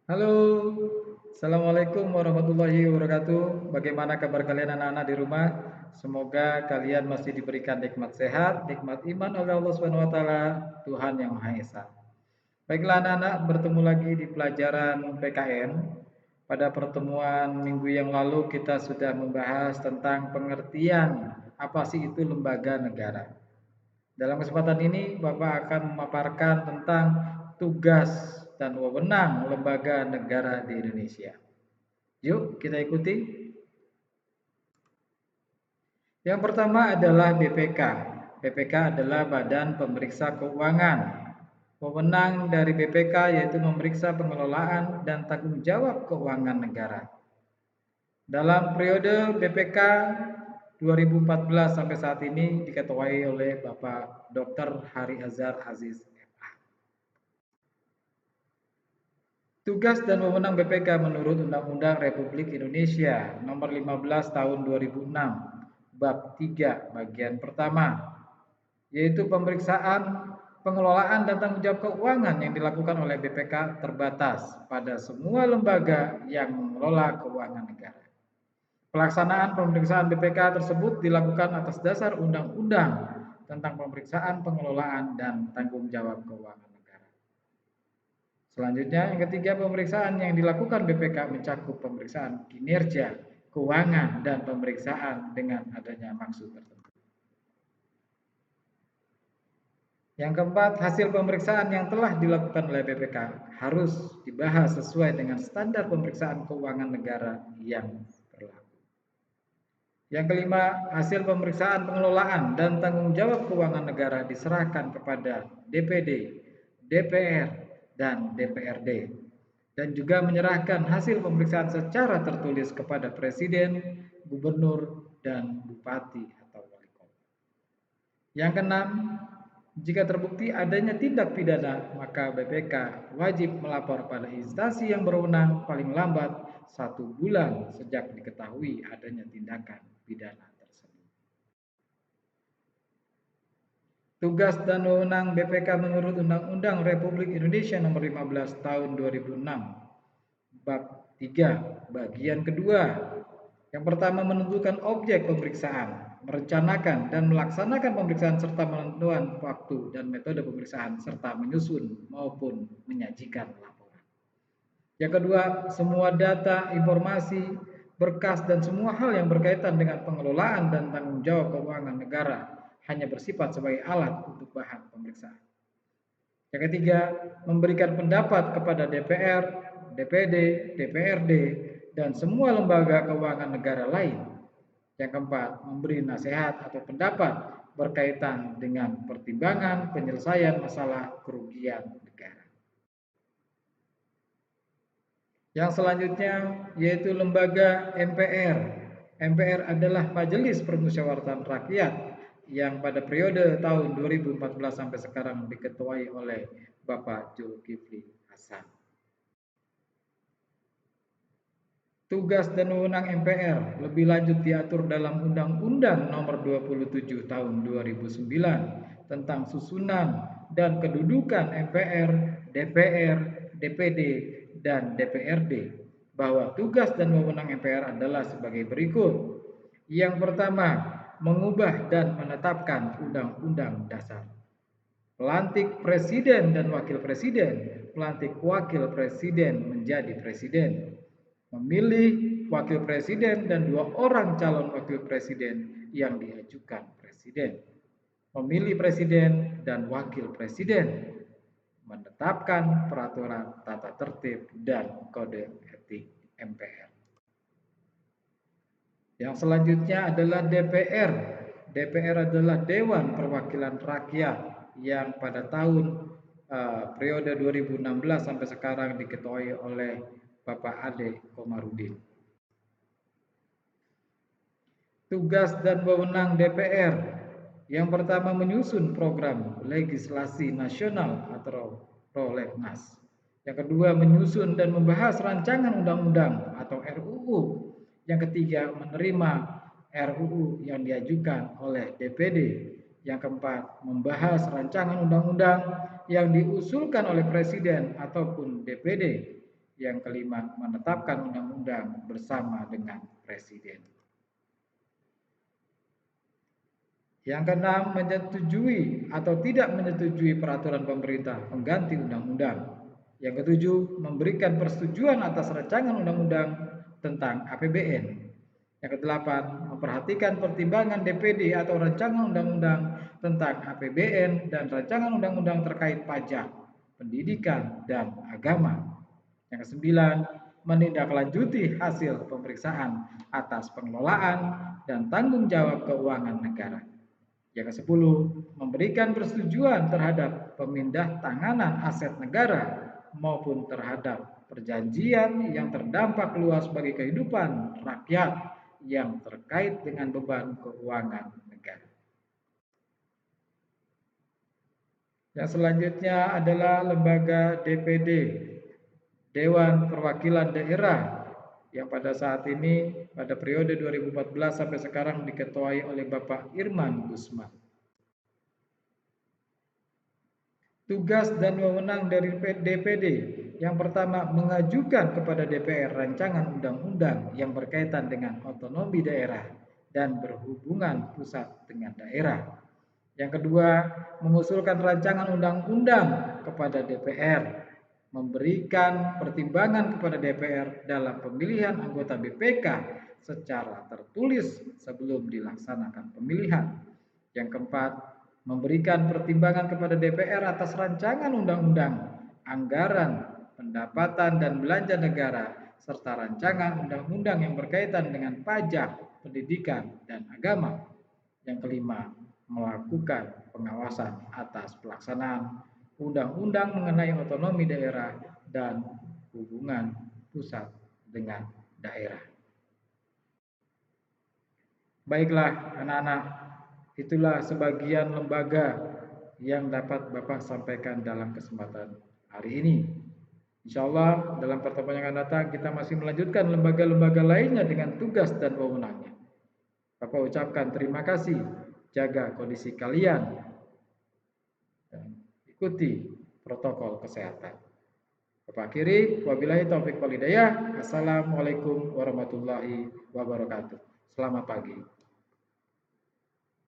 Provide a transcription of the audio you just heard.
Halo, Assalamualaikum warahmatullahi wabarakatuh. Bagaimana kabar kalian anak-anak di rumah? Semoga kalian masih diberikan nikmat sehat, nikmat iman oleh Allah Subhanahu wa taala, Tuhan yang Maha Esa. Baiklah anak-anak, bertemu lagi di pelajaran PKN. Pada pertemuan minggu yang lalu kita sudah membahas tentang pengertian apa sih itu lembaga negara. Dalam kesempatan ini, Bapak akan memaparkan tentang tugas dan wewenang lembaga negara di Indonesia. Yuk, kita ikuti. Yang pertama adalah BPK. BPK adalah Badan Pemeriksa Keuangan. Wewenang dari BPK yaitu memeriksa pengelolaan dan tanggung jawab keuangan negara. Dalam periode BPK 2014 sampai saat ini diketuai oleh Bapak Dr. Hari Azhar Aziz. Tugas dan wewenang BPK menurut Undang-Undang Republik Indonesia Nomor 15 Tahun 2006, Bab 3, Bagian Pertama, yaitu pemeriksaan, pengelolaan dan tanggung jawab keuangan yang dilakukan oleh BPK terbatas pada semua lembaga yang mengelola keuangan negara. Pelaksanaan pemeriksaan BPK tersebut dilakukan atas dasar Undang-Undang tentang pemeriksaan, pengelolaan dan tanggung jawab keuangan negara. Selanjutnya, yang ketiga, pemeriksaan yang dilakukan BPK mencakup pemeriksaan kinerja, keuangan, dan pemeriksaan dengan adanya maksud tertentu. Yang keempat, hasil pemeriksaan yang telah dilakukan oleh BPK harus dibahas sesuai dengan standar pemeriksaan keuangan negara yang berlaku. Yang kelima, hasil pemeriksaan pengelolaan dan tanggung jawab keuangan negara diserahkan kepada DPD, DPR, dan DPRD, dan juga menyerahkan hasil pemeriksaan secara tertulis kepada Presiden, Gubernur, dan Bupati atau Wali Kota. Yang keenam, jika terbukti adanya tindak pidana, maka BPK wajib melapor pada instansi yang berwenang paling lambat 1 bulan sejak diketahui adanya tindakan pidana tersebut. Tugas dan wewenang BPK menurut Undang-Undang Republik Indonesia Nomor 15 Tahun 2006, Bab 3, Bagian kedua. Yang pertama, menentukan objek pemeriksaan, merencanakan dan melaksanakan pemeriksaan serta menentukan waktu dan metode pemeriksaan serta menyusun maupun menyajikan laporan. Yang kedua, semua data, informasi, berkas dan semua hal yang berkaitan dengan pengelolaan dan tanggung jawab keuangan negara hanya bersifat sebagai alat untuk bahan pemeriksaan. Yang ketiga, memberikan pendapat kepada DPR, DPD, DPRD, dan semua lembaga keuangan negara lain. Yang keempat, memberi nasihat atau pendapat berkaitan dengan pertimbangan penyelesaian masalah kerugian negara. Yang selanjutnya yaitu lembaga MPR. MPR adalah Majelis Permusyawaratan Rakyat yang pada periode tahun 2014 sampai sekarang diketuai oleh Bapak Zulkifli Hasan. Tugas dan wewenang MPR lebih lanjut diatur dalam Undang-Undang Nomor 27 Tahun 2009 tentang susunan dan kedudukan MPR, DPR, DPD, dan DPRD, bahwa tugas dan wewenang MPR adalah sebagai berikut. Yang pertama, mengubah dan menetapkan Undang-Undang Dasar. Pelantik Presiden dan Wakil Presiden, pelantik Wakil Presiden menjadi Presiden, memilih Wakil Presiden dan 2 orang calon Wakil Presiden yang diajukan Presiden, memilih Presiden dan Wakil Presiden, menetapkan peraturan tata tertib dan kode etik MPR. Yang selanjutnya adalah DPR. DPR adalah Dewan Perwakilan Rakyat yang pada tahun periode 2016 sampai sekarang diketuai oleh Bapak Ade Komarudin. Tugas dan wewenang DPR. Yang pertama, menyusun program legislasi nasional atau prolegnas. Yang kedua, menyusun dan membahas rancangan undang-undang atau RUU. Yang ketiga, menerima RUU yang diajukan oleh DPD. Yang keempat, membahas rancangan undang-undang yang diusulkan oleh Presiden ataupun DPD. Yang kelima, menetapkan undang-undang bersama dengan Presiden. Yang keenam, menyetujui atau tidak menyetujui peraturan pemerintah pengganti undang-undang. Yang ketujuh, memberikan persetujuan atas rancangan undang-undang tentang APBN. Yang kedelapan, memperhatikan pertimbangan DPD atau rancangan undang-undang tentang APBN dan rancangan undang-undang terkait pajak, pendidikan, dan agama. Yang kesembilan, menindaklanjuti hasil pemeriksaan atas pengelolaan dan tanggung jawab keuangan negara. Yang ke-10, memberikan persetujuan terhadap pemindah tanganan aset negara maupun terhadap perjanjian yang terdampak luas bagi kehidupan rakyat yang terkait dengan beban keuangan negara. Yang selanjutnya adalah lembaga DPD, Dewan Perwakilan Daerah, yang pada saat ini pada periode 2014 sampai sekarang diketuai oleh Bapak Irman Gusman. Tugas dan wewenang dari DPD. Yang pertama, mengajukan kepada DPR rancangan undang-undang yang berkaitan dengan otonomi daerah dan berhubungan pusat dengan daerah. Yang kedua, mengusulkan rancangan undang-undang kepada DPR, memberikan pertimbangan kepada DPR dalam pemilihan anggota BPK secara tertulis sebelum dilaksanakan pemilihan. Yang keempat, memberikan pertimbangan kepada DPR atas rancangan undang-undang, anggaran, pendapatan dan belanja negara, serta rancangan undang-undang yang berkaitan dengan pajak, pendidikan, dan agama. Yang kelima, melakukan pengawasan atas pelaksanaan undang-undang mengenai otonomi daerah dan hubungan pusat dengan daerah. Baiklah anak-anak, itulah sebagian lembaga yang dapat Bapak sampaikan dalam kesempatan hari ini. Insya Allah dalam pertemuan yang akan datang kita masih melanjutkan lembaga-lembaga lainnya dengan tugas dan wewenangnya. Bapak ucapkan terima kasih, jaga kondisi kalian, dan ikuti protokol kesehatan. Bapak akhiri, wabillahi taufiq wal hidayah. Assalamualaikum warahmatullahi wabarakatuh. Selamat pagi.